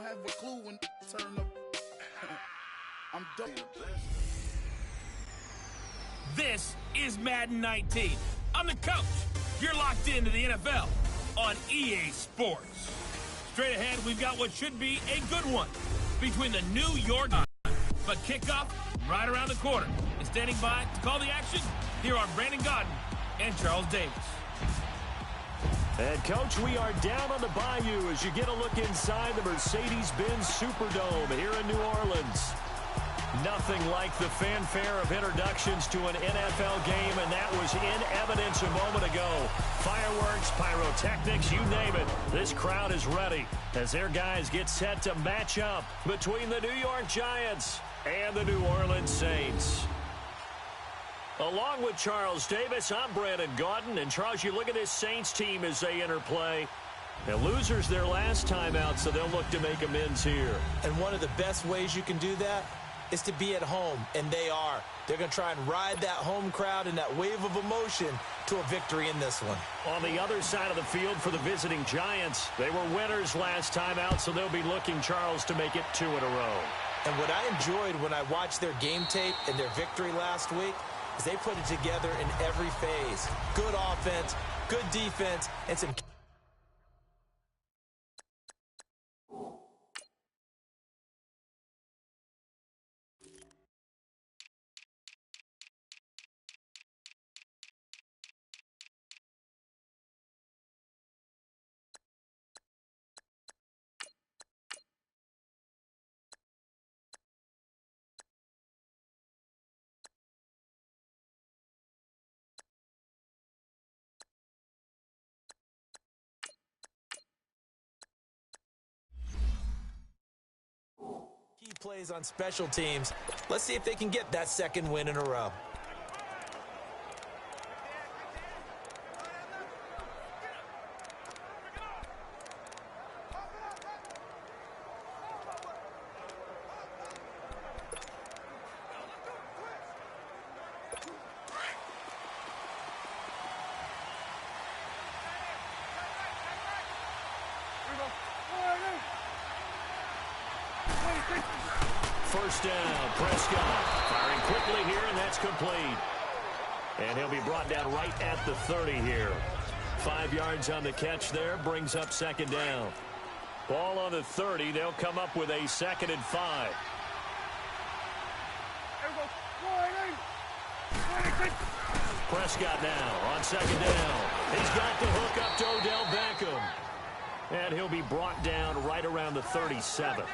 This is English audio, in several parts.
have a clue when turn up. I'm done. This is Madden 19. I'm the coach. You're locked into the NFL on EA Sports. Straight ahead, we've got what should be a good one between the New York Giants. But kickoff right around the corner. And standing by to call the action, here are Brandon Gaudin and Charles Davis. And, Coach, we are down on the bayou as you get a look inside the Mercedes-Benz Superdome here in New Orleans. Nothing like the fanfare of introductions to an NFL game, and that was in evidence a moment ago. Fireworks, pyrotechnics, you name it. This crowd is ready as their guys get set to match up between the New York Giants and the New Orleans Saints. Along with Charles Davis, I'm Brandon Gaudin. And, Charles, you look at this Saints team as they enter play. And losers their last time out, so they'll look to make amends here. And one of the best ways you can do that is to be at home, and they are. They're going to try and ride that home crowd and that wave of emotion to a victory in this one. On the other side of the field for the visiting Giants, they were winners last time out, so they'll be looking, Charles, to make it 2 in a row. And what I enjoyed when I watched their game tape and their victory last week is they put it together in every phase. Good offense, good defense, and some... plays on special teams. Let's see if they can get that second win in a row. First down, Prescott firing quickly here, and that's complete. And he'll be brought down right at the 30 here. 5 yards on the catch there, brings up second down. Ball on the 30, they'll come up with a 2nd and 5. Prescott now on second down. He's got the hook up to Odell Beckham. And he'll be brought down right around the 37.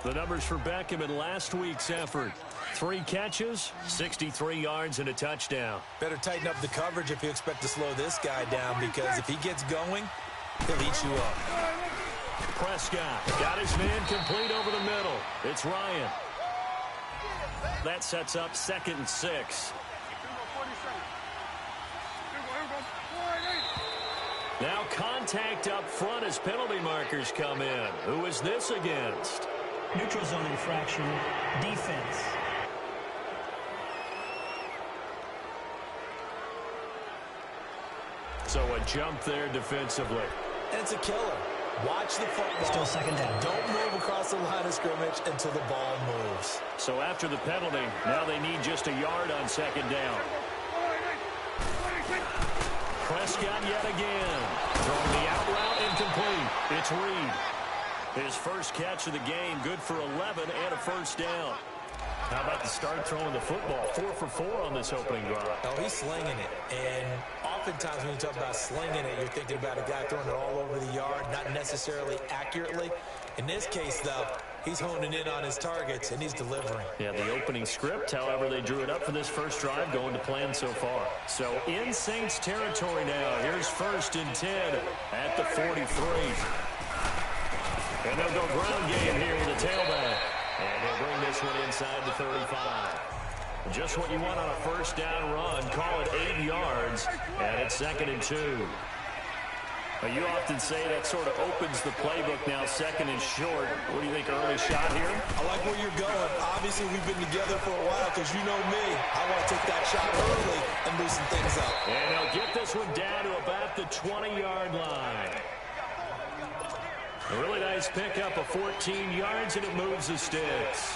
The numbers for Beckham in last week's effort. 3 catches, 63 yards, and a touchdown. Better tighten up the coverage if you expect to slow this guy down, because if he gets going, he'll eat you up. Prescott got his man complete over the middle. It's Ryan. That sets up 2nd and 6. Now contact up front as penalty markers come in. Who is this against? Neutral zone infraction, defense. So a jump there defensively. And it's a killer. Watch the football. Still second down. Don't move across the line of scrimmage until the ball moves. So after the penalty, now they need just a yard on second down. Prescott yet again. Throwing the out route incomplete. It's Reed. His first catch of the game, good for 11 and a first down. How about the start throwing the football? 4 for 4 on this opening drive. Oh, he's slinging it. And oftentimes when you talk about slinging it, you're thinking about a guy throwing it all over the yard, not necessarily accurately. In this case, though, he's honing in on his targets, and he's delivering. Yeah, the opening script, however, they drew it up for this first drive, going to plan so far. So in Saints territory now, here's 1st and 10 at the 43. And they'll go ground game here with a tailback. And they'll bring this one inside the 35. Just what you want on a first down run. Call it 8 yards. And it's 2nd and 2. You often say that sort of opens the playbook now, 2nd and short. What do you think, early shot here? I like where you're going. Obviously, we've been together for a while because you know me. I want to take that shot early and loosen things up. And they'll get this one down to about the 20-yard line. A really nice pickup of 14 yards, and it moves the sticks.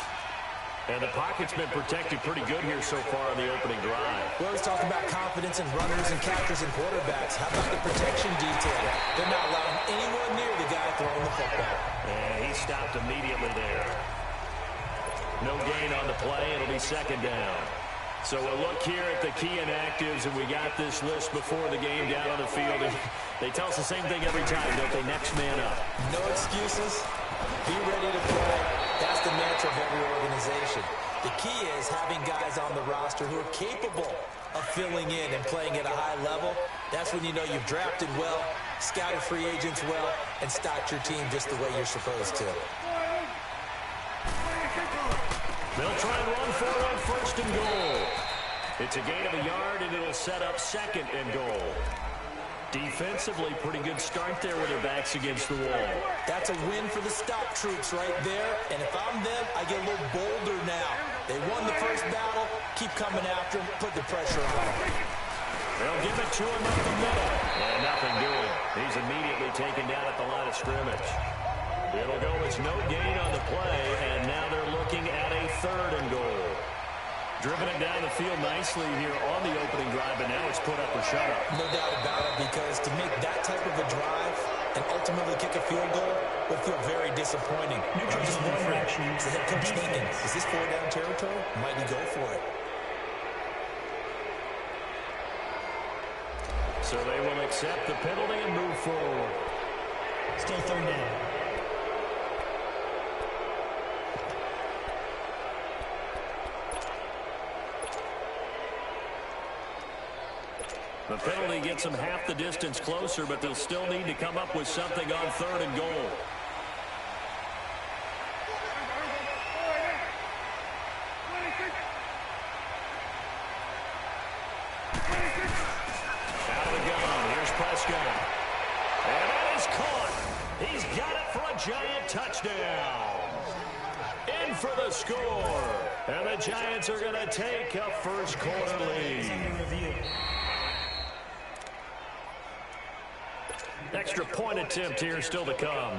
And the pocket's been protected pretty good here so far on the opening drive. We always talk about confidence in runners and catchers and quarterbacks. How about the protection detail? They're not allowing anyone near the guy throwing the football. And he stopped immediately there. No gain on the play. It'll be second down. So we'll look here at the key inactives, and we got this list before the game down on the field. And they tell us the same thing every time, don't they? Next man up. No excuses. Be ready to play. That's the mantra of every organization. The key is having guys on the roster who are capable of filling in and playing at a high level. That's when you know you've drafted well, scouted free agents well, and stocked your team just the way you're supposed to. They'll try and run for it on first and goal. It's a gain of a yard, and it'll set up second and goal. Defensively, pretty good start there with their backs against the wall. That's a win for the stop troops right there. And if I'm them, I get a little bolder now. They won the first battle. Keep coming after them. Put the pressure on them. They'll give it to him up the middle. And nothing doing. He's immediately taken down at the line of scrimmage. It'll go as no gain on the play, and now they're looking at a third and goal. Driven it down the field nicely here on the opening drive, but now it's put up or shut up. No doubt about it, because to make that type of a drive and ultimately kick a field goal would feel very disappointing. I'm just wondering, is the head coach thinking, is this 4-down territory? Might he go for it? So they will accept the penalty and move forward. Still third down. The penalty gets them half the distance closer, but they'll still need to come up with something on third and goal. Out of the gun. Here's Prescott. And that is caught. He's got it for a giant touchdown. In for the score. And the Giants are going to take a first quarter lead. Extra point attempt here still to come.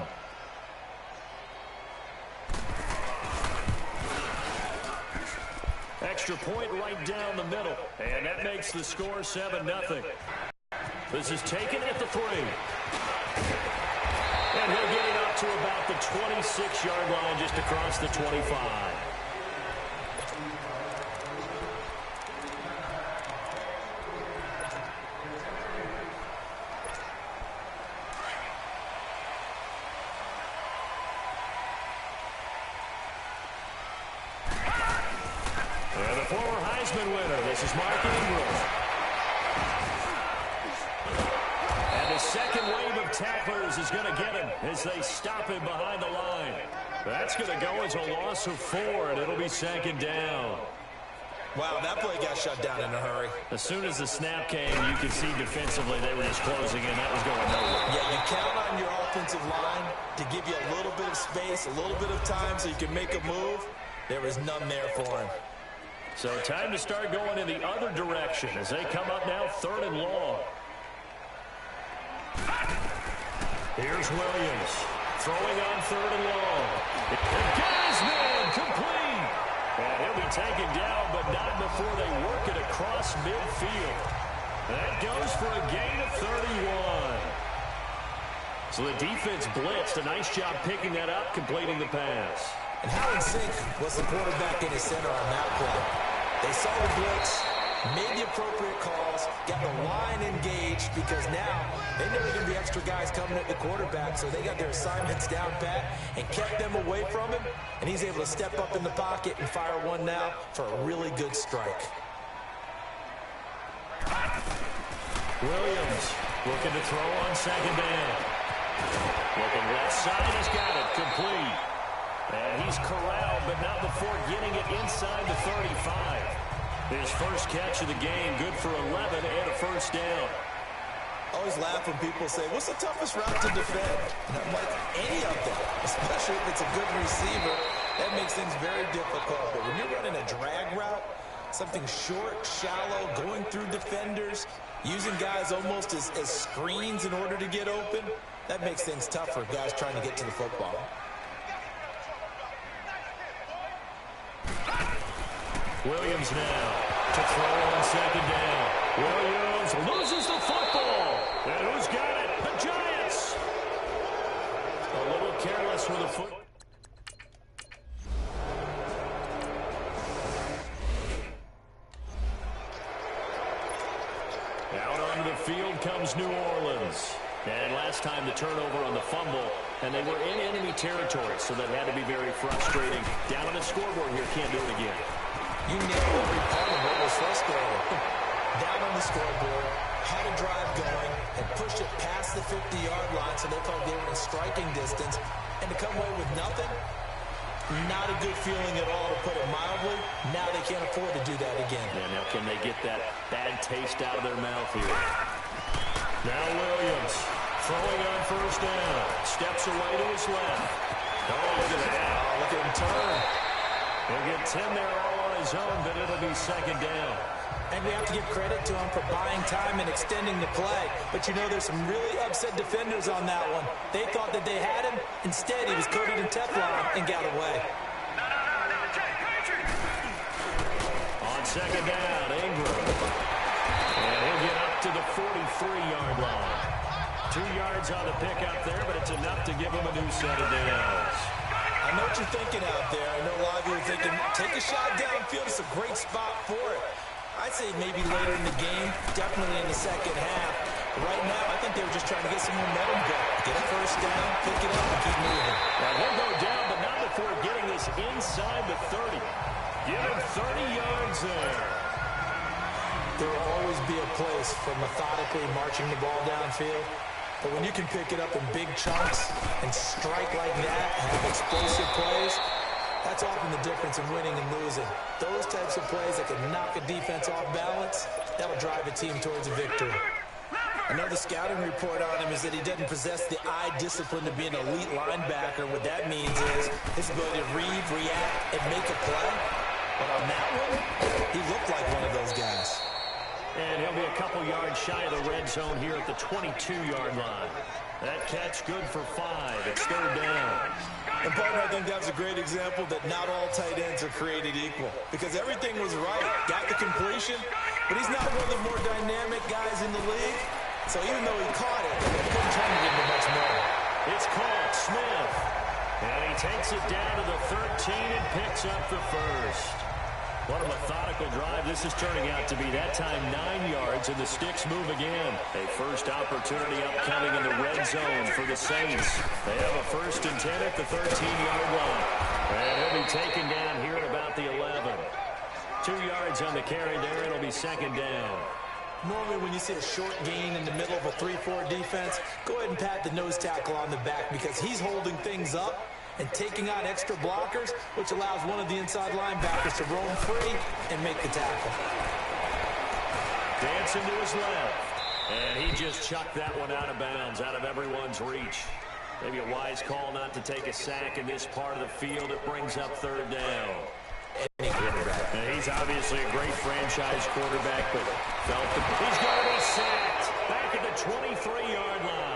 Extra point right down the middle. And that makes the score 7-0. This is taken at the 3. And he'll get it up to about the 26-yard line, just across the 25. Winner. This is Mark Ingram. And the second wave of tacklers is going to get him as they stop him behind the line. That's going to go as a loss of 4, and it'll be second down. Wow, that play got shut down in a hurry. As soon as the snap came, you could see defensively they were just closing in. That was going nowhere. Yeah, you count on your offensive line to give you a little bit of space, a little bit of time so you can make a move. There was none there for him. So time to start going in the other direction as they come up now third and long. Here's Williams throwing on third and long. And Gasman complete. And he'll be taken down, but not before they work it across midfield. That goes for a gain of 31. So the defense blitzed. A nice job picking that up, completing the pass. And how in sync was the quarterback in his center on that play? They saw the blitz, made the appropriate calls, got the line engaged, because now they know there are going to be extra guys coming at the quarterback, so they got their assignments down pat and kept them away from him, and he's able to step up in the pocket and fire one now for a really good strike. Williams looking to throw on second down. Looking left side, has got it, complete. And he's corralled, but not before getting it inside the 35. His first catch of the game, good for 11 and a first down. I always laugh when people say, what's the toughest route to defend? And I'm like, any of them, especially if it's a good receiver. That makes things very difficult. But when you're running a drag route, something short, shallow, going through defenders, using guys almost as screens in order to get open, That makes things tough for guys trying to get to the football. Williams now to throw on second down. Williams loses the football. And who's got it? The Giants. A little careless with the foot. Out onto the field comes New Orleans. And last time the turnover on the fumble, and they were in enemy territory, so that had to be very frustrating. Down on the scoreboard here, can't do it again. You nailed every part of what was frustrating. Down on the scoreboard, had a drive going, and pushed it past the 50-yard line, so they thought they were in striking distance. And to come away with nothing, not a good feeling at all, to put it mildly. Now they can't afford to do that again. Yeah, now can they get that bad taste out of their mouth here? Now Williams throwing on first down. Steps away to his left. Oh, look at that. Oh, look at him turn. He'll get 10 there all on his own, but it'll be second down. And we have to give credit to him for buying time and extending the play. But you know, there's some really upset defenders on that one. They thought that they had him. Instead, he was coated in Teflon and got away. On second down, Ingram. And he'll get up to the 43-yard line. 2 yards on the pickup there, but it's enough to give him a new set of downs. I know what you're thinking out there. I know a lot of you are thinking, take a shot downfield. It's a great spot for it. I'd say maybe later in the game, definitely in the second half. But right now, I think they were just trying to get some momentum going. Get a first down, pick it up, and keep moving. Now he'll go down, but not before getting this inside the 30. Give him 30 yards there. There will always be a place for methodically marching the ball downfield. But when you can pick it up in big chunks and strike like that, have explosive plays, that's often the difference in winning and losing. Those types of plays that can knock a defense off balance, that'll drive a team towards a victory. Another scouting report on him is that he doesn't possess the eye discipline to be an elite linebacker. What that means is his ability to read, react, and make a play. But on that one, he looked like one of those guys. And he'll be a couple yards shy of the red zone here at the 22-yard line. That catch good for 5. It's third down. And, partner, I think that's a great example that not all tight ends are created equal. Because everything was right. Got the completion, but he's not one of the more dynamic guys in the league. So even though he caught it, he couldn't turn it into much more. It's caught. Smith. And he takes it down to the 13 and picks up the first. What a methodical drive this is turning out to be. That time 9 yards, and the sticks move again. A first opportunity upcoming in the red zone for the Saints. They have a 1st and 10 at the 13-yard line. And he'll be taken down here at about the 11. 2 yards on the carry there. It'll be second down. Normally when you see a short gain in the middle of a 3-4 defense, go ahead and pat the nose tackle on the back because he's holding things up and taking out extra blockers, which allows one of the inside linebackers to roam free and make the tackle. Dancing to his left. And he just chucked that one out of bounds, out of everyone's reach. Maybe a wise call not to take a sack in this part of the field. It brings up third down. Any quarterback. And he's obviously a great franchise quarterback, but he's going to be sacked back at the 23-yard line.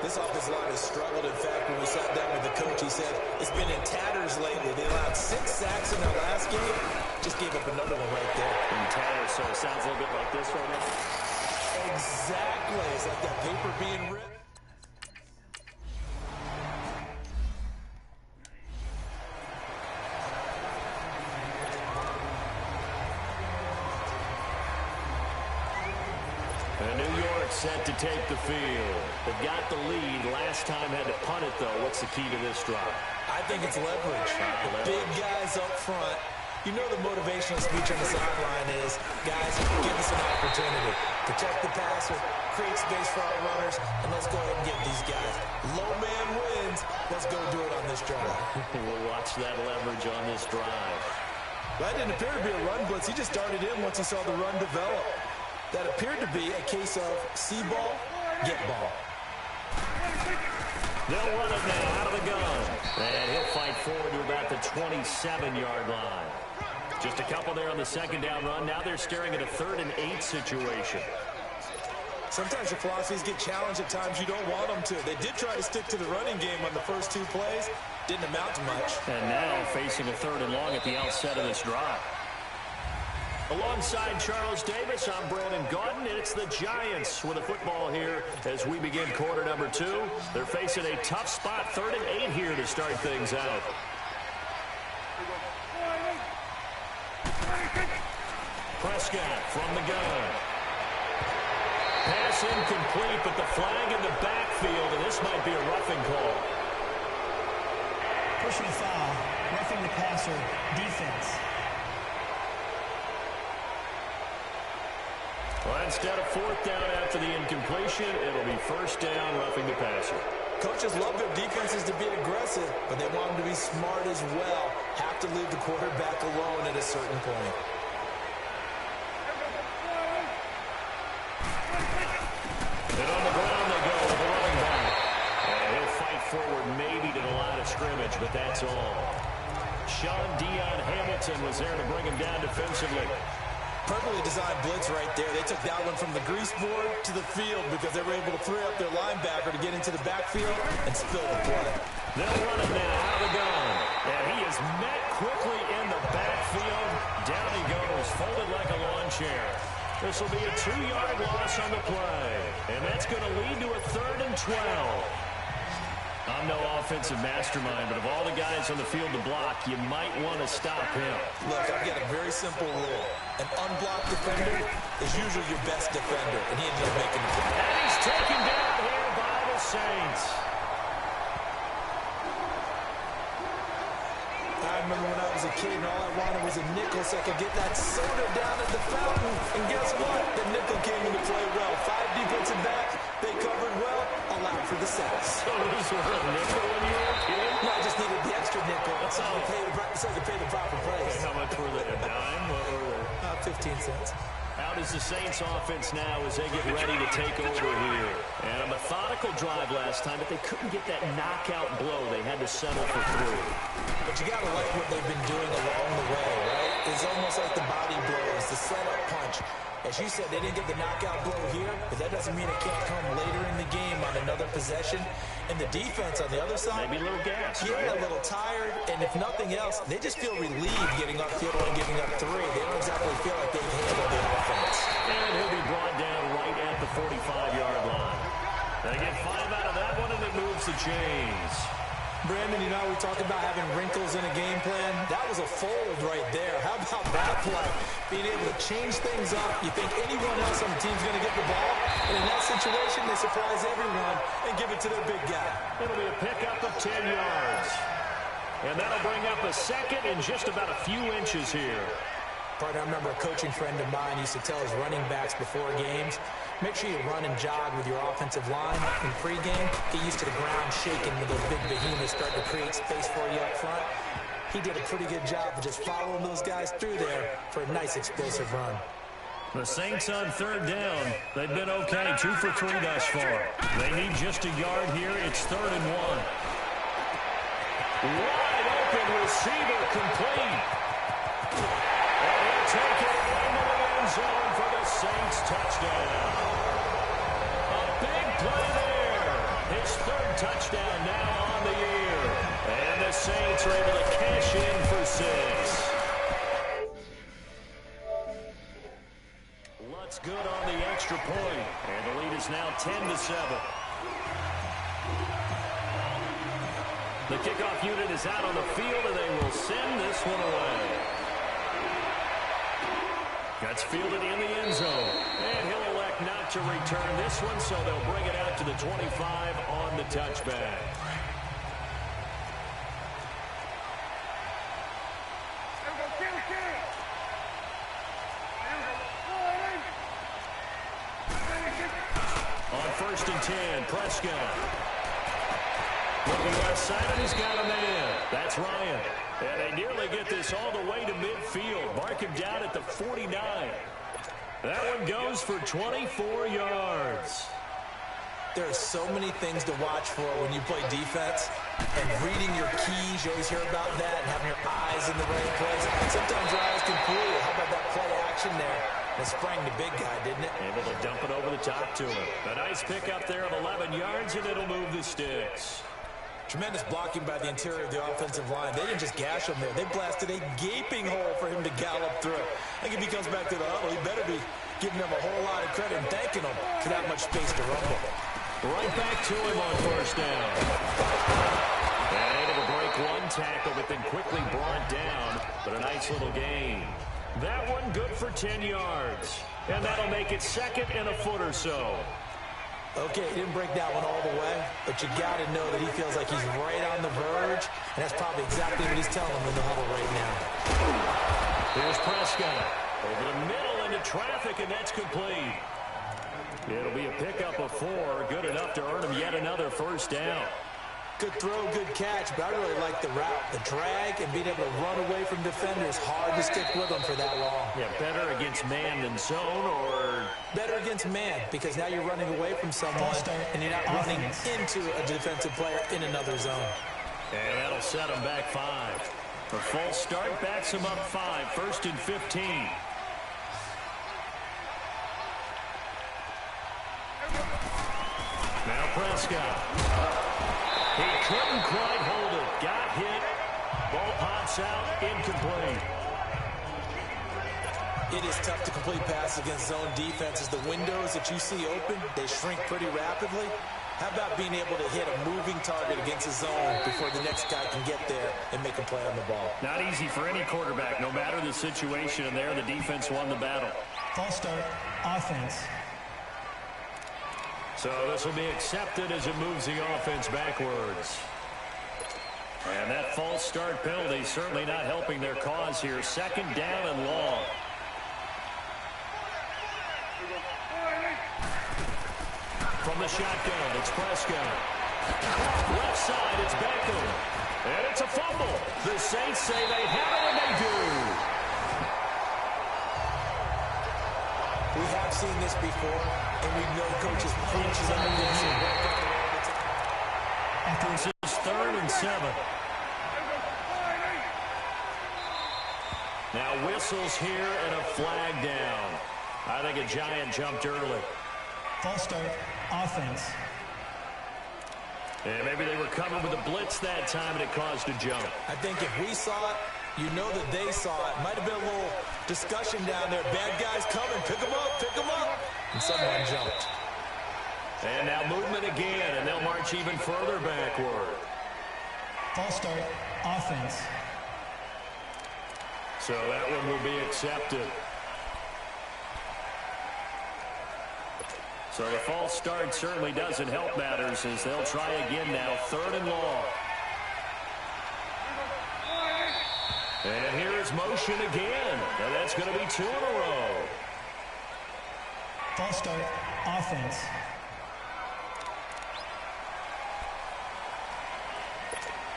This offensive line has struggled. In fact, when we sat down with the coach, he said it's been in tatters lately. They allowed 6 sacks in their last game. Just gave up another one right there. In tatters, so it sounds a little bit like this right now. Exactly. It's like that paper being ripped. New York set to take the field. They've got the lead. Last time had to punt it, though. What's the key to this drive? I think it's leverage. The big guys up front. You know the motivational speech on the sideline is, guys, give us an opportunity. Protect the passer, create space for our runners, and let's go ahead and get these guys. Low man wins. Let's go do it on this drive. We'll watch that leverage on this drive. That didn't appear to be a run blitz. He just darted in once he saw the run develop. That appeared to be a case of see ball, get ball. They'll run it now out of the gun. And he'll fight forward to about the 27-yard line. Just a couple there on the second down run. Now they're staring at a 3rd and 8 situation. Sometimes your philosophies get challenged at times you don't want them to. They did try to stick to the running game on the first 2 plays. Didn't amount to much. And now facing a 3rd and long at the outset of this drive. Alongside Charles Davis, I'm Brandon Gaudin, and it's the Giants with a football here as we begin quarter number 2. They're facing a tough spot, 3rd and 8 here to start things out. Prescott from the gun. Pass incomplete, but the flag in the backfield, and this might be a roughing call. Personal foul, roughing the passer, defense. Well, instead of 4th down after the incompletion, it'll be 1st down, roughing the passer. Coaches love their defenses to be aggressive, but they want them to be smart as well. Have to leave the quarterback alone at a certain point. And on the ground they go with the running back. And he'll fight forward maybe to the line of scrimmage, but that's all. Sean Dion Hamilton was there to bring him down defensively. Perfectly designed blitz right there. They took that one from the grease board to the field because they were able to free up their linebacker to get into the backfield and spill the play. They'll run it now out of the gun. And he is met quickly in the backfield. Down he goes, folded like a lawn chair. This will be a 2-yard loss on the play. And that's going to lead to a 3rd and 12. I'm no offensive mastermind, but of all the guys on the field to block, you might want to stop him. Look, I've got a very simple rule. An unblocked defender is usually your best defender, and he ended up making the play. And he's taken down here by the Saints. I remember when I was a kid and all I wanted was a nickel so I could get that soda down at the fountain. And guess what? The nickel came into play well. 5 defensive backs, they covered well, allowed for the sacks. So those were a nickel when you were a kid? No, I just needed the extra nickel. So I could pay the proper price. How much were they? A dime? What were they? 15 cents. Out is the Saints offense now as they get ready to take over here. And a methodical drive last time, but they couldn't get that knockout blow. They had to settle for 3. But you got to like what they've been doing along the way, right? It's almost like the body blows, the setup punch. As you said, they didn't get the knockout blow here, but that doesn't mean it can't come later in the game on another possession. And the defense on the other side, maybe a little gas. Yeah, a little tired. And if nothing else, they just feel relieved getting upfield and giving up 3. They don't exactly feel like they've handled the offense. And he'll be brought down right at the 45-yard line. They get 5 out of that one, and it moves the chains. Brandon, you know, we talked about having wrinkles in a game plan. That was a fold right there. How about that play? Being able to change things up. You think anyone else on the team's going to get the ball? And in that situation, they surprise everyone and give it to their big guy. It'll be a pickup of 10 yards. And that'll bring up a 2nd and just about a few inches here. Partner, I remember a coaching friend of mine used to tell his running backs before games, make sure you run and jog with your offensive line in pregame. Get used to the ground shaking when those big behemoths start to create space for you up front. He did a pretty good job of just following those guys through there for a nice explosive run. The Saints on 3rd down. They've been okay, 2 for 3 thus far. They need just a yard here. It's 3rd and 1. Wide open receiver complete. And he'll take it into the end zone for the Saints touchdown. A big play there. His 3rd touchdown now on the year. And the Saints are able to cash in for 6. Lutz good on the extra point. And the lead is now 10-7. The kickoff unit is out on the field, and they will send this one away. Gets fielded in the end zone. And he'll elect not to return this one, so they'll bring it out to the 25 on the touchback. On 1st and 10, Prescott. Looking left side, and he's got a man. That's Ryan. And they nearly get this all the way to midfield. Mark him down at the 49. That one goes for 24 yards. There are so many things to watch for when you play defense. And reading your keys, you always hear about that, and having your eyes in the right place. Sometimes your eyes can fool you. How about that play action there? It sprang the big guy, didn't it? Able to dump it over the top to him. A nice pickup there of 11 yards, and it'll move the sticks. Tremendous blocking by the interior of the offensive line. They didn't just gash him there. They blasted a gaping hole for him to gallop through. I think if he comes back to the huddle, he better be giving them a whole lot of credit and thanking them for that much space to rumble. Right back to him on first down. And able to break one tackle, but then quickly brought down. But a nice little gain. That one good for 10 yards. And that'll make it second and a foot or so. Okay, he didn't break that one all the way, but you got to know that he feels like he's right on the verge, and that's probably exactly what he's telling them in the huddle right now. Here's Prescott. Over the middle into traffic, and that's complete. It'll be a pickup of 4, good enough to earn him yet another first down. Good throw, good catch, but I really like the route. The drag and being able to run away from defenders, hard to stick with them for that long. Yeah, better against man than zone, or better against man, because now you're running away from someone and you're not running into a defensive player in another zone. And that'll set him back 5. A false start backs him up 5, first and 15. Now Prescott. He couldn't quite hold it. Got hit. Ball pops out. Incomplete. It is tough to complete passes against zone defenses. The windows that you see open, they shrink pretty rapidly. How about being able to hit a moving target against a zone before the next guy can get there and make a play on the ball? Not easy for any quarterback, no matter the situation. And there, the defense won the battle. False start, offense. So this will be accepted as it moves the offense backwards. And that false start penalty certainly not helping their cause here. Second down and long. From the shotgun, it's Prescott. Left side, it's Beckham. And it's a fumble. The Saints say they have it, and they do. We have seen this before, and we know coaches preaching on this. After this is 3rd and 7. Now whistles here and a flag down. I think a Giant jumped early. False start, offense. And maybe they were covered with a blitz that time, and it caused a jump. I think if we saw it, you know that they saw it. Might have been a little discussion down there. Bad guys coming. Pick them up. Pick them up. And someone jumped. And now movement again, and they'll march even further backward. False start, offense. So that one will be accepted. So the false start certainly doesn't help matters as they'll try again now. 3rd and long. And here is motion again. And that's going to be 2 in a row. False start, offense.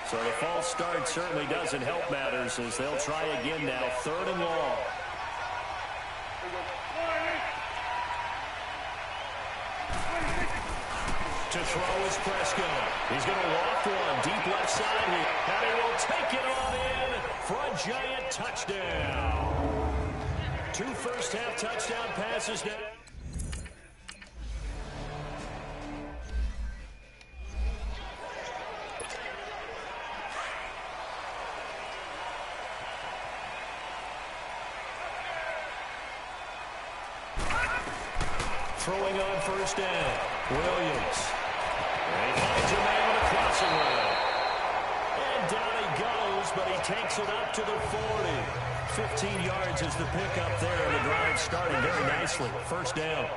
So the false start certainly doesn't help matters as they'll try again now. 3rd and long. To throw is Prescott. He's going to loft one deep left side here. And he will take it on in for a Giant touchdown. 2 first-half touchdown passes now. Throwing on first down, Williams. And he finds a man on a crossing route. And down he goes, but he takes it up to the 40. 15 yards is the pickup there, and the drive starting very nicely. First down.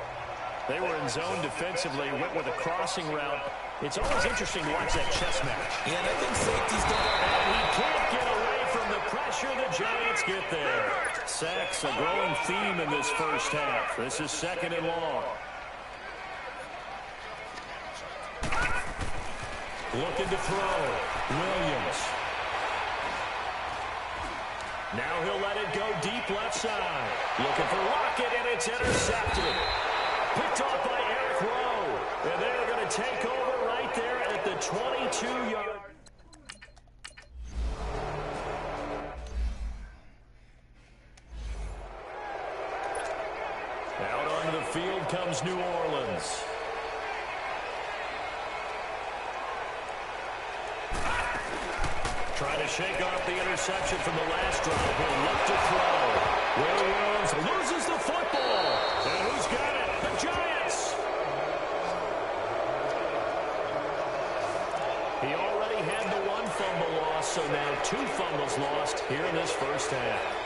They were in zone defensively, went with a crossing route. It's always interesting to watch that chess match. Yeah, and I think safety's done. And he can't get away from the pressure the Giants get there. Sacks, a growing theme in this first half. This is 2nd and long. Looking to throw. Williams. Now he'll let it go deep left side. Looking for Lockett, and it's intercepted. Picked off by Eric Rowe. And they're going to take over right there at the 22-yard. comes New Orleans. Trying to shake off the interception from the last drive. He'll look to throw. Williams loses the football. And who's got it? The Giants. He already had the one fumble loss, so now 2 fumbles lost here in this first half.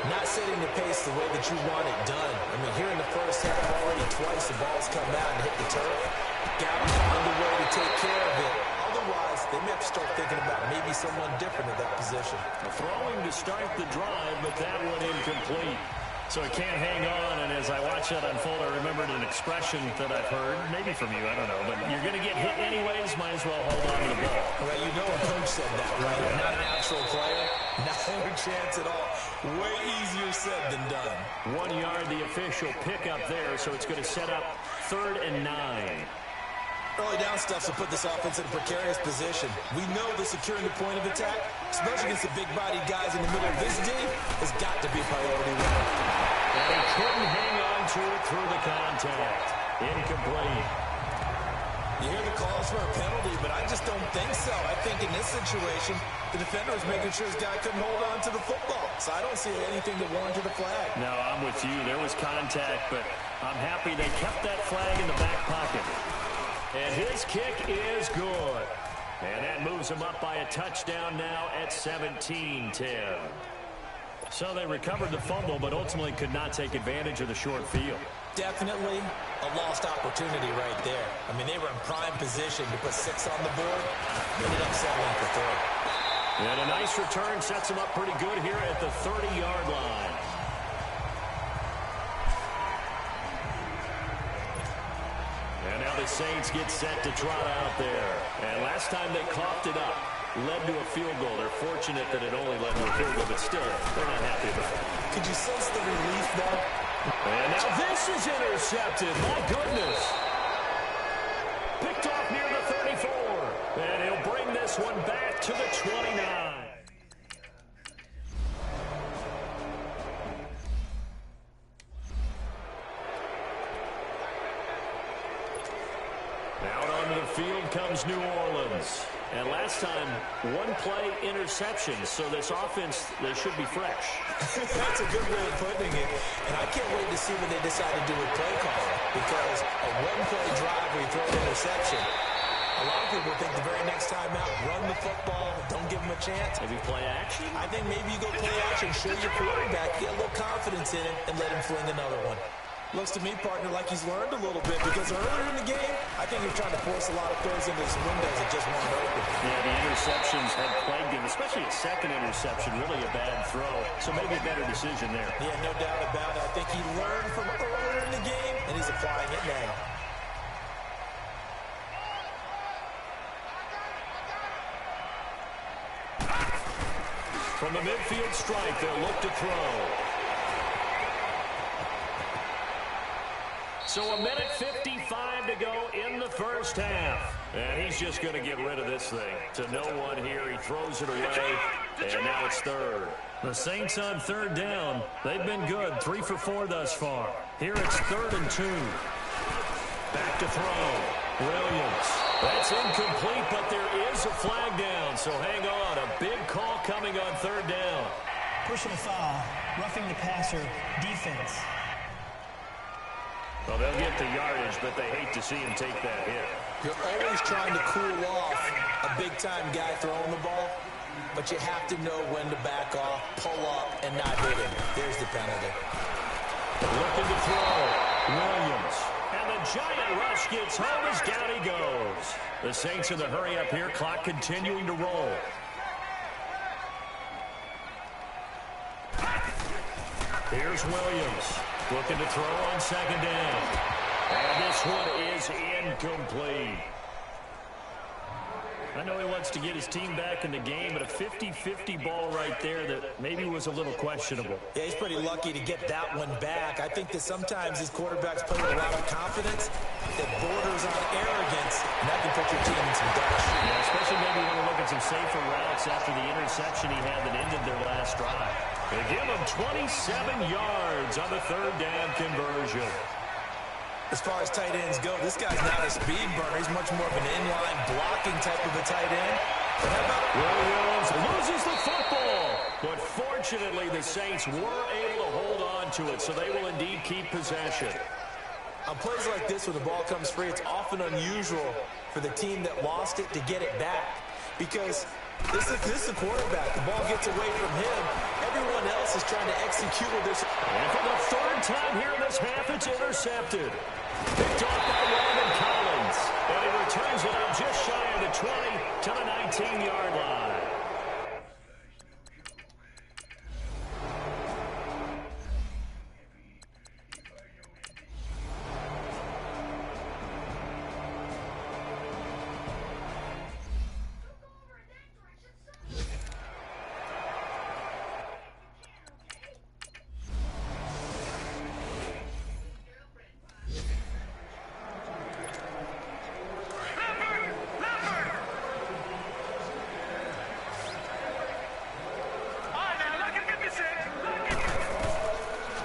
Not setting the pace the way that you want it done. I mean, here in the first half, already twice the ball's come out and hit the turf. Got to find a way to take care of it. Otherwise, they may have to start thinking about maybe someone different at that position. Throwing to start the drive, but that one incomplete. So it can't hang on, and as I watch that unfold, I remembered an expression that I've heard, maybe from you, I don't know, but you're going to get hit anyways, might as well hold on to the ball. Right, you know a coach said that, right? Not a natural player, not a chance at all. Way easier said than done. 1 yard, the official pickup there, so it's going to set up 3rd and 9. Early down stuff to put this offense in a precarious position. We know the securing the point of attack, especially against the big-bodied guys in the middle of this game, has got to be a priority win. And he couldn't hang on to it through the contact. Incomplete. You hear the calls for a penalty, but I just don't think so. I think in this situation, the defender is making sure his guy couldn't hold on to the football. So I don't see anything that warranted a flag. No, I'm with you. There was contact, but I'm happy they kept that flag in the back pocket. And his kick is good. And that moves him up by a touchdown now at 17-10. So they recovered the fumble, but ultimately could not take advantage of the short field. Definitely a lost opportunity right there. I mean, they were in prime position to put 6 on the board. Ended up settling for 3. And a nice return sets him up pretty good here at the 30-yard line. And now the Saints get set to trot out there. And last time they coughed it up, led to a field goal. They're fortunate that it only led to a field goal, but still, they're not happy about it. Could you sense the relief, though? And now this is intercepted. My goodness. Picked off near the 34. And he'll bring this one back to the 29. Out onto the field comes New Orleans. And last time, 1-play interception. So this offense, they should be fresh. That's a good way of putting it. And I can't wait to see what they decide to do with play calling. Because a 1-play drive where you throw an interception, a lot of people think the very next time out, run the football, don't give them a chance. Maybe play action? I think maybe you go play action, show your quarterback, get a little confidence in it, and let him fling another one. Looks to me, partner, like he's learned a little bit because earlier in the game, I think he was trying to force a lot of throws into some windows that just weren't open. Yeah, the interceptions had plagued him, especially a second interception, really a bad throw. So maybe a better decision there. Yeah, no doubt about it. I think he learned from earlier in the game, and he's applying it now. From the midfield stripe, they'll look to throw. So 1:55 to go in the first half. And he's just going to get rid of this thing. To no one here. He throws it away. And now it's 3rd. The Saints on 3rd down. They've been good. 3 for 4 thus far. Here it's 3rd and 2. Back to throw. Williams. That's incomplete, but there is a flag down. So hang on. A big call coming on 3rd down. Personal foul. Roughing the passer. Defense. Well, they'll get the yardage, but they hate to see him take that hit. You're always trying to cool off a big-time guy throwing the ball, but you have to know when to back off, pull up, and not hit him. There's the penalty. Looking to throw. Williams. And the giant rush gets home as down he goes. The Saints in the hurry up here, clock continuing to roll. Here's Williams. Looking to throw on 2nd down. And this one is incomplete. I know he wants to get his team back in the game, but a 50-50 ball right there that maybe was a little questionable. Yeah, he's pretty lucky to get that one back. I think that sometimes his quarterbacks play with a lot of confidence that borders on arrogance, and that can put your team in some dutch. Yeah, especially maybe when you look at some safer routes after the interception he had that ended their last drive. They give him 27 yards on the 3rd down conversion. As far as tight ends go, this guy's not a speed burner. He's much more of an inline blocking type of a tight end. But how about Williams loses the football. But fortunately, the Saints were able to hold on to it, so they will indeed keep possession. On plays like this, when the ball comes free, it's often unusual for the team that lost it to get it back. Because this is the quarterback. The ball gets away from him. Everyone else is trying to execute with this. And for the third time here in this half, it's intercepted. Picked off by Robin Collins. And he returns it up just shy of the 20 to the 19-yard line.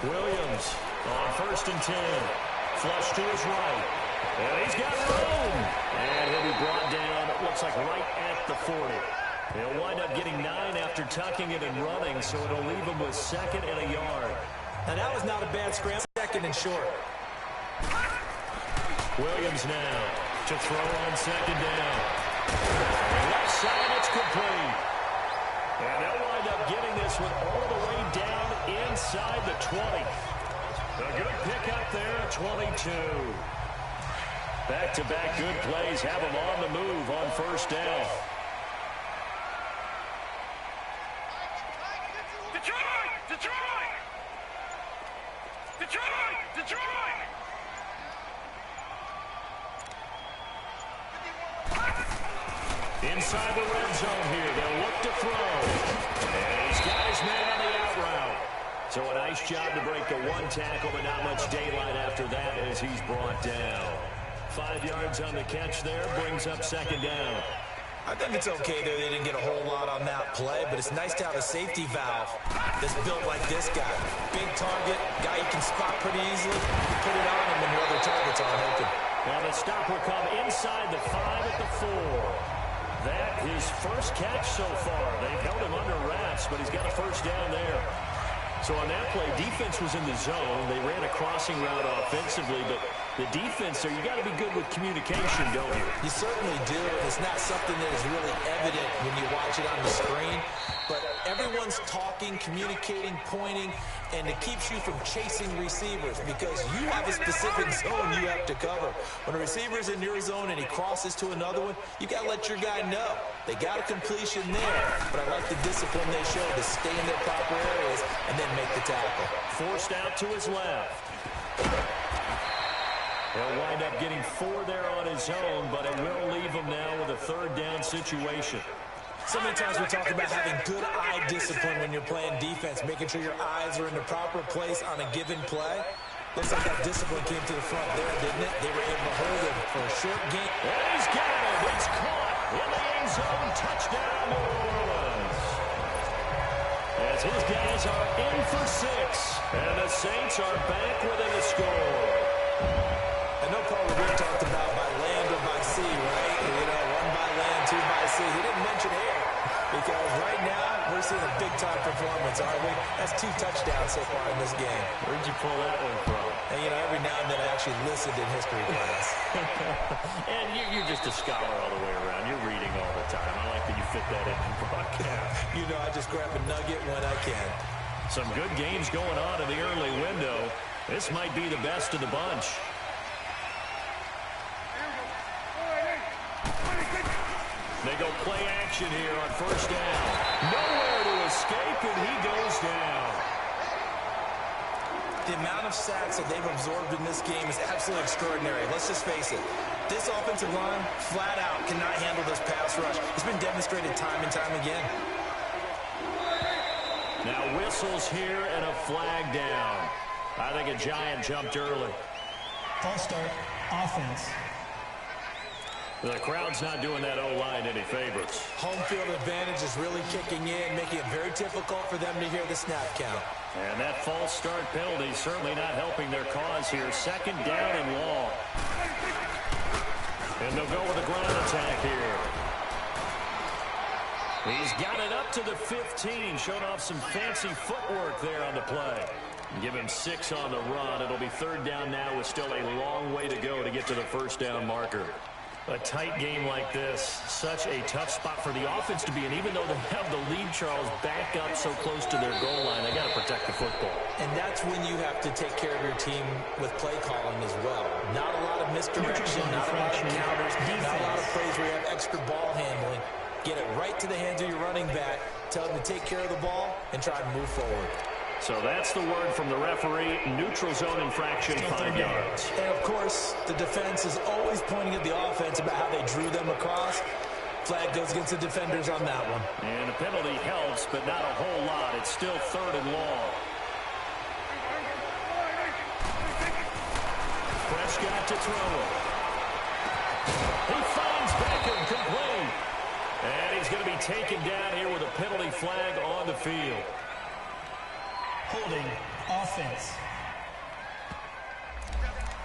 Williams on 1st and 10. Flush to his right. And he's got room. And he'll be brought down, it looks like right at the 40. He'll wind up getting 9 after tucking it and running, so it'll leave him with 2nd and a yard. And that was not a bad scramble. 2nd and short. Williams now to throw on 2nd down. Left side, it's complete. And they'll wind up getting this one all the way down inside the 20. A good pickup there, 22. Back-to-back good plays have them on the move on 1st down. Detroit! Detroit! Detroit! Detroit! Inside the red zone here, they'll look to throw. And he's got his man on the out route. So a nice job to break the 1 tackle, but not much daylight after that as he's brought down. 5 yards on the catch there, brings up 2nd down. I think it's okay there. They didn't get a whole lot on that play, but it's nice to have a safety valve that's built like this guy. Big target, guy you can spot pretty easily. You put it on him when the other targets aren't open. Now the stop will come inside the 5 at the 4. That his first catch so far. They've held him under wraps, but he's got a 1st down there. So on that play, defense was in the zone. They ran a crossing route offensively, but the defense there, you got to be good with communication, don't you? You certainly do. It's not something that is really evident when you watch it on the screen, but everyone's talking, communicating, pointing, and it keeps you from chasing receivers because you have a specific zone you have to cover. When a receiver's in your zone and he crosses to another one, you got to let your guy know. They got a completion there, but I like the discipline they show to stay in their proper areas and then make the tackle. Forced out to his left. He'll wind up getting 4 there on his own, but it will leave him now with a 3rd down situation. So many times we talk about having good eye discipline when you're playing defense, making sure your eyes are in the proper place on a given play. Looks like that discipline came to the front there, didn't it? They were able to hold him for a short game. And he's got him. It's caught in the end zone. Touchdown, New Orleans. As his guys are in for 6, and the Saints are back within a score. I know Paul Revere talked about by land or by sea, right? You know, 1 by land, 2 by sea. He didn't mention air because right now we're seeing a big-time performance, aren't we? That's 2 touchdowns so far in this game. Where'd you pull that one from? And, you know, every now and then I actually listened in history class. And you're just a scholar all the way around. You're reading all the time. I like that you fit that in the broadcast. You know, I just grab a nugget when I can. Some good games going on in the early window. This might be the best of the bunch. They go play action here on 1st down. Nowhere to escape, and he goes down. The amount of sacks that they've absorbed in this game is absolutely extraordinary. Let's just face it. This offensive line, flat out, cannot handle this pass rush. It's been demonstrated time and time again. Now whistles here and a flag down. I think a Giant jumped early. False start, offense. The crowd's not doing that O-line any favors. Home field advantage is really kicking in, making it very difficult for them to hear the snap count. And that false start penalty certainly not helping their cause here. Second down and long. And they'll go with a ground attack here. He's got it up to the 15, showing off some fancy footwork there on the play. Give him 6 on the run. It'll be third down now with still a long way to go to get to the first down marker. A tight game like this, such a tough spot for the offense to be in. Even though they have the lead, Charles, back up so close to their goal line, they got to protect the football. And that's when you have to take care of your team with play calling as well. Not a lot of misdirection, not a lot of counters, not a lot of plays where you have extra ball handling. Get it right to the hands of your running back, tell him to take care of the ball, and try to move forward. So that's the word from the referee. Neutral zone infraction, 5 yards. And, of course, the defense is always pointing at the offense about how they drew them across. Flag goes against the defenders on that one. And a penalty helps, but not a whole lot. It's still third and long. Prescott to throw. He finds Beckham complete. And he's going to be taken down here with a penalty flag on the field. Holding offense.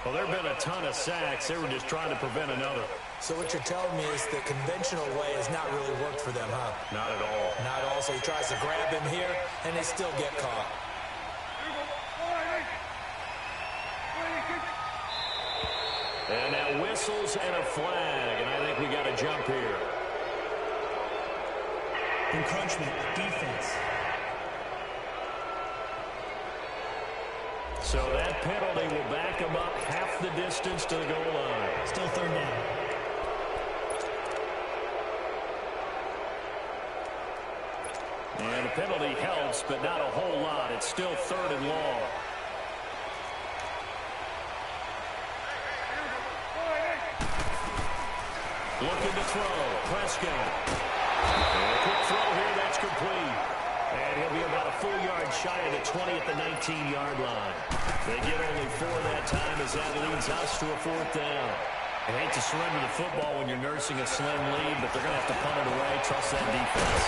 Well, there have been a ton of sacks. They were just trying to prevent another. So what you're telling me is the conventional way has not really worked for them, huh? Not at all. Not at all. So he tries to grab him here, and they still get caught. And now whistles and a flag, and I think we got a jump here. Encroachment, defense. So that penalty will back him up half the distance to the goal line. Still third down. And the penalty helps, but not a whole lot. It's still third and long. Looking to throw. Prescott. And a quick throw here. That's complete. And he'll be about a full yard shy of the 20 at the 19-yard line. They get only 4 that time as that leads us to a fourth down. I hate to surrender the football when you're nursing a slim lead, but they're going to have to punt it away. Trust that defense.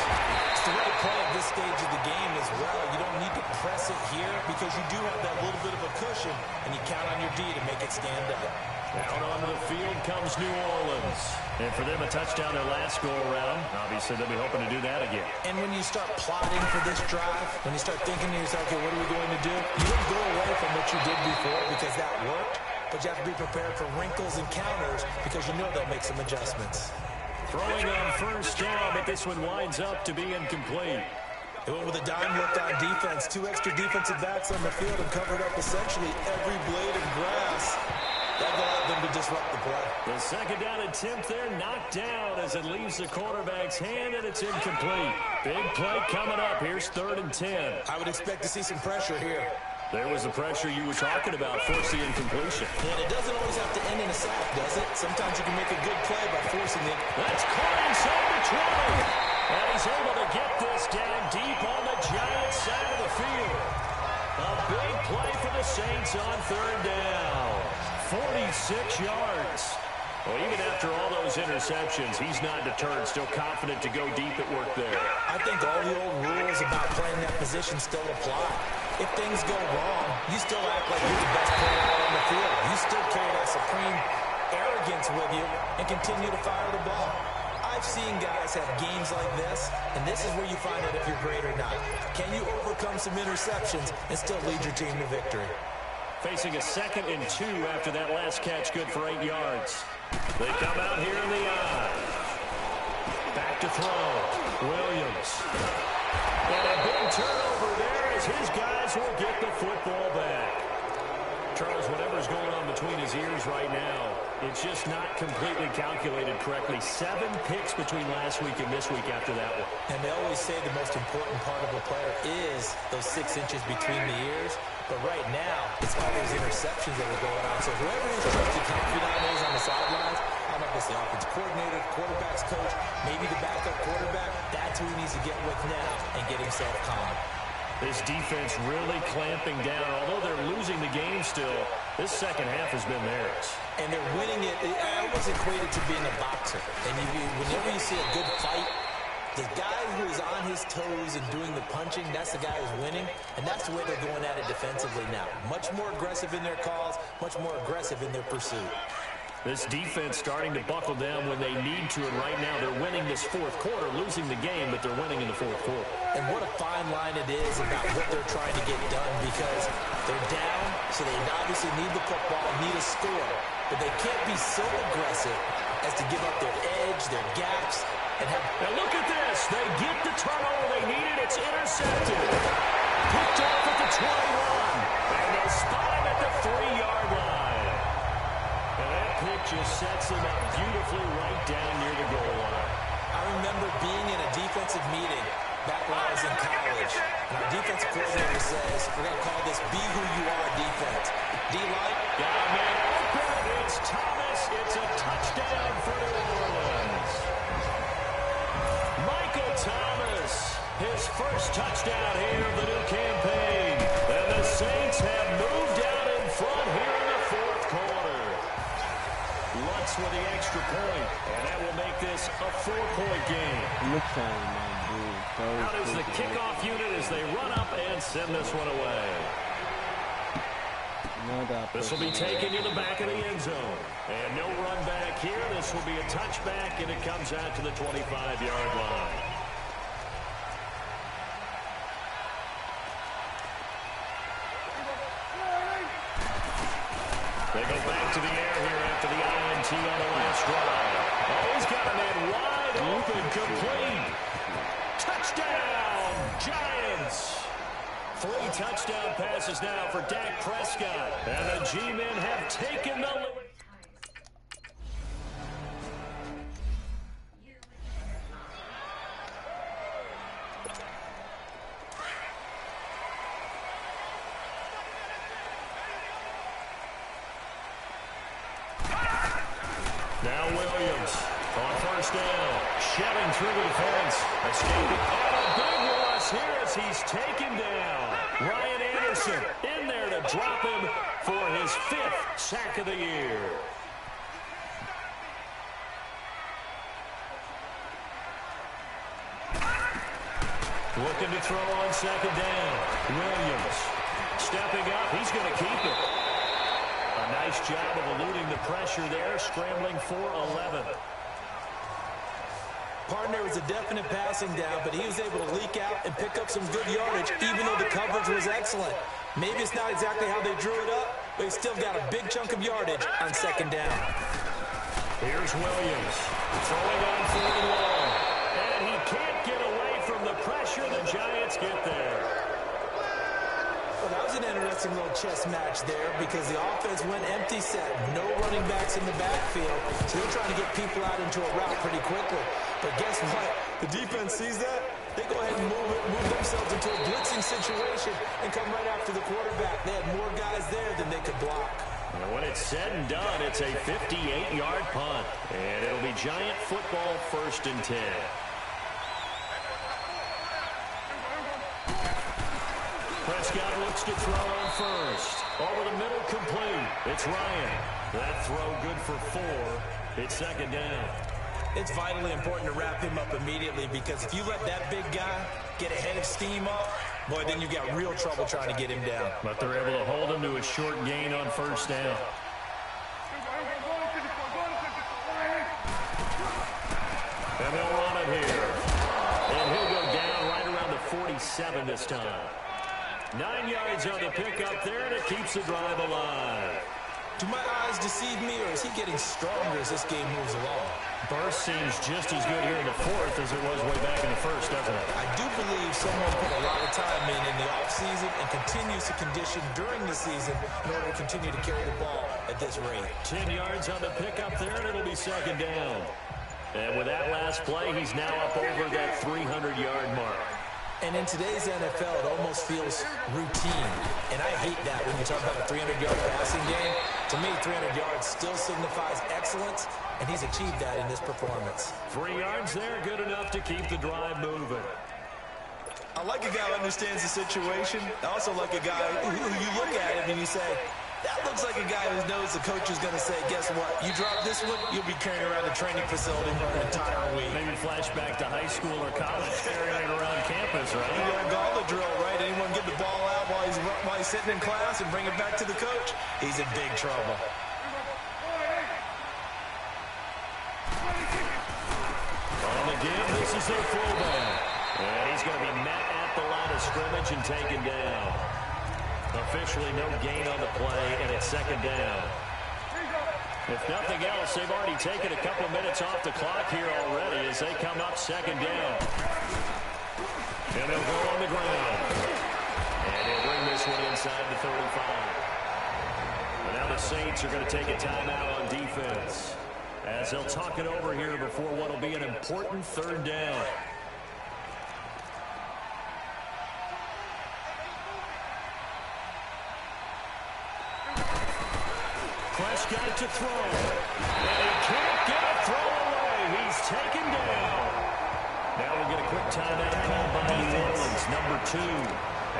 It's the right play at this stage of the game as well. You don't need to press it here because you do have that little bit of a cushion, and you count on your D to make it stand up. Out onto the field comes New Orleans. And for them, a touchdown their last go-around. Obviously, they'll be hoping to do that again. And when you start plotting for this drive, when you start thinking to yourself, okay, what are we going to do? You don't go away from what you did before because that worked, but you have to be prepared for wrinkles and counters because you know they'll make some adjustments. Throwing on first down, but this one winds up to be incomplete. They went with a dime look on defense. 2 extra defensive backs on the field and covered up essentially every blade of grass. That allowed them to disrupt the play. The second down attempt there knocked down as it leaves the quarterback's hand, and it's incomplete. Big play coming up. Here's 3rd and 10. I would expect to see some pressure here. There was the pressure you were talking about, force the incompletion. And it doesn't always have to end in a sack, does it? Sometimes you can make a good play by forcing it. That's caught inside the 20. And he's able to get this down deep on the Giants side of the field. A big play for the Saints on 3rd down. 46 yards. Well, even after all those interceptions, he's not deterred, still confident to go deep at work there. I think all the old rules about playing that position still apply. If things go wrong, you still act like you're the best player out on the field. You still carry that supreme arrogance with you and continue to fire the ball. I've seen guys have games like this, and this is where you find out if you're great or not. Can you overcome some interceptions and still lead your team to victory? Facing a 2nd and 2 after that last catch, good for 8 yards. They come out here in the eye. Back to throw. Williams. And a big turnover there as his guys will get the football back. Charles, whatever's going on between his ears right now, it's just not completely calculated correctly. 7 picks between last week and this week after that one. And they always say the most important part of a player is those 6 inches between the ears. But right now, it's all those interceptions that are going on. So whoever his trusted confidant is on the sidelines, I don't know if it's the offense coordinator, quarterback's coach, maybe the backup quarterback, that's who he needs to get with now and get himself calm. This defense really clamping down. Although they're losing the game still, this second half has been theirs. And they're winning it. I always equate it to being a boxer. And whenever you see a good fight, the guy who is on his toes and doing the punching, that's the guy who's winning. And that's the way they're going at it defensively now. Much more aggressive in their calls, much more aggressive in their pursuit. This defense starting to buckle down when they need to, and right now they're winning this fourth quarter, losing the game, but they're winning in the fourth quarter. And what a fine line it is about what they're trying to get done, because they're down, so they obviously need the football, need a score, but they can't be so aggressive as to give up their edge, their gaps, and have... Now look at this. They get the turnover they needed. It's intercepted. Picked off at the 21, and they'll spot him at the 3-yard line. Pick just sets him up beautifully right down near the goal line. I remember being in a defensive meeting back when I was in college, and our defensive coordinator says, we're going to call this Be Who You Are defense. D-line, got a man open. It's Thomas. It's a touchdown for New Orleans. Michael Thomas, his first touchdown here of the new campaign. And the Saints have moved out in front here in the fourth quarter. Lutz with the extra point, and that will make this a 4-point game. Out is the kickoff unit as they run up and send this one away. This will be taken to the back of the end zone. And no run back here. This will be a touchback, and it comes out to the 25-yard line. They go back to the air here after the INT on the last drive. Oh, he's got a man wide open, complete. Touchdown, Giants. 3 touchdown passes now for Dak Prescott. And the G-men have taken the lead. Now Williams on first down, shoving through the defense, escaping. And a big loss here as he's taken down. Ryan Anderson in there to drop him for his 5th sack of the year. Looking to throw on second down. Williams stepping up. He's going to keep it. A nice job of eluding the pressure there, scrambling for 11. Partner was a definite passing down, but he was able to leak out and pick up some good yardage, even though the coverage was excellent. Maybe it's not exactly how they drew it up, but he still got a big chunk of yardage on second down. Here's Williams throwing on 4th and long, and he can't get away from the pressure. The Giants get there. Well, that was an interesting little chess match there because the offense went empty set. No running backs in the backfield, so they're trying to get people out into a route pretty quickly. But guess what? The defense sees that. They go ahead and move themselves into a blitzing situation and come right after the quarterback. They had more guys there than they could block. And when it's said and done, it's a 58-yard punt. And it'll be Giant football 1st and 10. Prescott looks to throw on first. Over the middle, complete. It's Ryan. That throw good for 4. It's second down. It's vitally important to wrap him up immediately because if you let that big guy get ahead of steam up, boy, then you got real trouble trying to get him down. But they're able to hold him to a short gain on first down. And they'll run it here. And he'll go down right around the 47 this time. 9 yards on the pickup there, and it keeps the drive alive. Do my eyes deceive me, or is he getting stronger as this game moves along? Burst seems just as good here in the 4th as it was way back in the 1st, doesn't it? I do believe someone put a lot of time in the offseason and continues to condition during the season in order to continue to carry the ball at this rate. 10 yards on the pickup there, and it'll be second down. And with that last play, he's now up over that 300-yard mark. And in today's NFL, it almost feels routine. And I hate that when you talk about a 300-yard passing game. To me, 300 yards still signifies excellence, and he's achieved that in this performance. 3 yards there, good enough to keep the drive moving. I like a guy who understands the situation. I also like a guy who you look at him and you say, that looks like a guy who knows the coach is going to say, guess what? You drop this one, you'll be carrying around the training facility for an entire week. Maybe flashback to high school or college, carrying it around campus, right? The old gauntlet drill, right? Anyone get the ball out while he's sitting in class and bring it back to the coach? He's in big trouble. On the give, this is their fullback. And he's going to be met at the line of scrimmage and taken down. Officially no gain on the play, and it's second down. If nothing else, they've already taken a couple minutes off the clock here already as they come up second down. And they'll go on the ground. And they'll bring this one inside the 35. And now the Saints are going to take a timeout on defense as they'll talk it over here before what will be an important third down. Prescott to throw. And he can't get a throw away. He's taken down. Now we'll get a quick timeout called by New Orleans, number 2,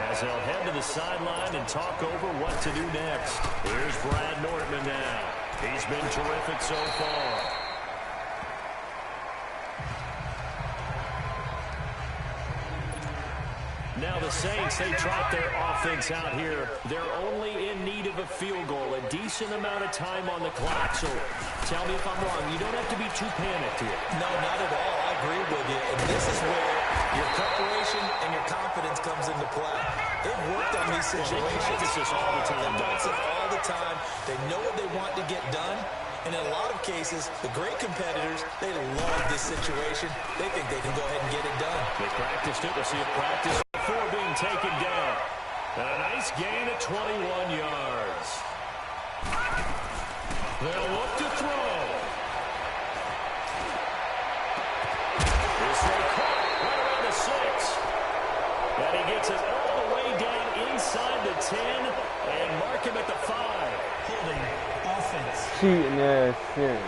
as they'll head to the sideline and talk over what to do next. Here's Brad Nortman now. He's been terrific so far. Now the Saints, they trot their offense out here. They're only in need of a field goal, a decent amount of time on the clock. So tell me if I'm wrong. You don't have to be too panicked here. No, not at all. I agree with you. And this is where your preparation and your confidence comes into play. They've worked on these situations. They practice this all the time. They practice it all the time. They know what they want to get done. And in a lot of cases, the great competitors, they love this situation. They think they can go ahead and get it done. They practiced it. We'll see it practice before being taken down. And a nice gain at 21 yards. They'll look to throw. This one caught right around the 6. And he gets it all the way down inside the 10 and mark him at the 5. Holding offense. Cheating ass shit.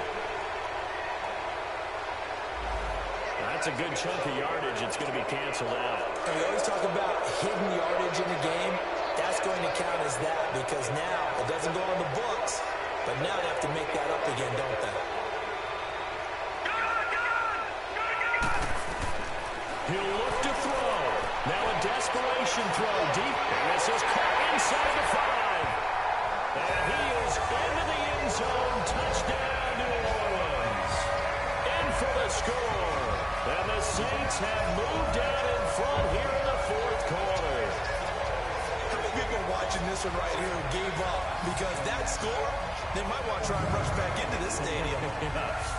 That's a good chunk of yardage. It's going to be canceled out. And we always talk about hidden yardage in the game. That's going to count as that because now it doesn't go on the books, but now they have to make that up again, don't they? He'll look to throw. Now a desperation throw deep. And this is caught inside the 5. And he is into the end zone. Touchdown, New Orleans. In for the score. And the Saints have moved out in front here in the 4th quarter. How many people watching this one right here gave up? Because that score, they might want to try and rush back into this stadium.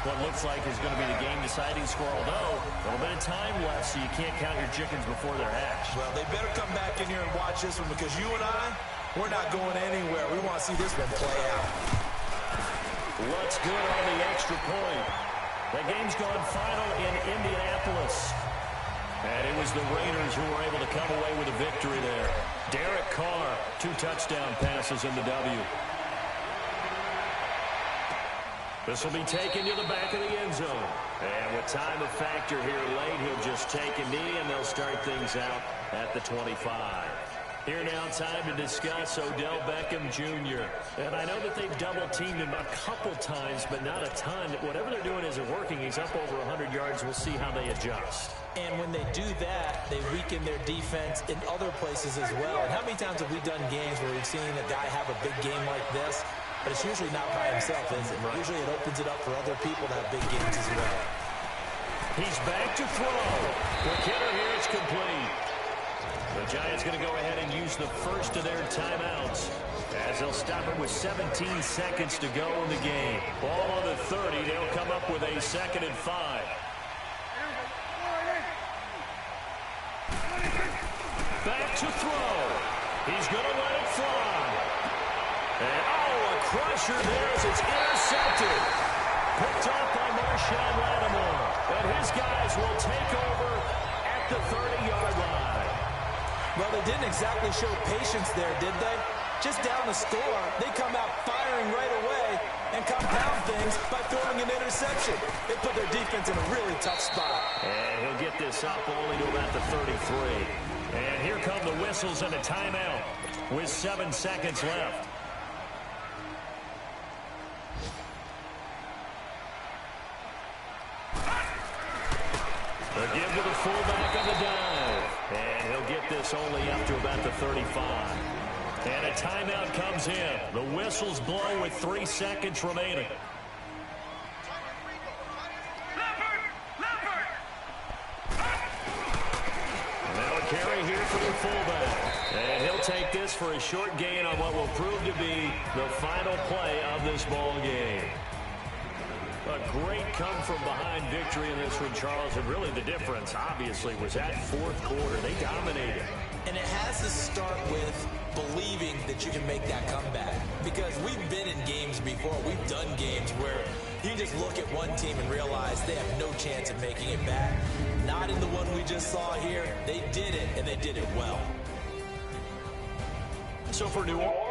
What looks like is going to be the game-deciding score, although a little bit of time left, so you can't count your chickens before they're hatched. Well, they better come back in here and watch this one because you and I, we're not going anywhere. We want to see this one play out. What's good on the extra point? The game's gone final in Indianapolis. And it was the Raiders who were able to come away with a victory there. Derek Carr, 2 touchdown passes in the W. This will be taken to the back of the end zone. And with time a factor here late, he'll just take a knee and they'll start things out at the 25. Here now, time to discuss Odell Beckham Jr. And I know that they've double-teamed him a couple times, but not a ton. Whatever they're doing isn't working. He's up over 100 yards. We'll see how they adjust. And when they do that, they weaken their defense in other places as well. And how many times have we done games where we've seen a guy have a big game like this, but it's usually not by himself, is it? Right. Usually it opens it up for other people to have big games as well. He's back to throw. The hitter here is complete. The Giants going to go ahead and use the first of their timeouts as they'll stop it with 17 seconds to go in the game. Ball on the 30. They'll come up with a 2nd and 5. Back to throw. He's going to let it fly. And, a crusher there as it's intercepted. Picked off by Marshawn Lattimore. And his guys will take over at the 30-yard line. Well, they didn't exactly show patience there, did they? Just down the score, they come out firing right away and compound things by throwing an interception. They put their defense in a really tough spot. And he'll get this up only to about the 33. And here come the whistles and a timeout with 7 seconds left. The give to the fullback on the dive. And he'll get this only up to about the 35. And a timeout comes in. The whistles blow with 3 seconds remaining. Carry here for the fullback. And he'll take this for a short gain on what will prove to be the final play of this ball game. A great come-from-behind victory in this one, Charles. And really the difference, obviously, was that fourth quarter. They dominated. And it has to start with believing that you can make that comeback. Because we've been in games before. We've done games where you just look at one team and realize they have no chance of making it back. Not in the one we just saw here. They did it, and they did it well. So for New Orleans.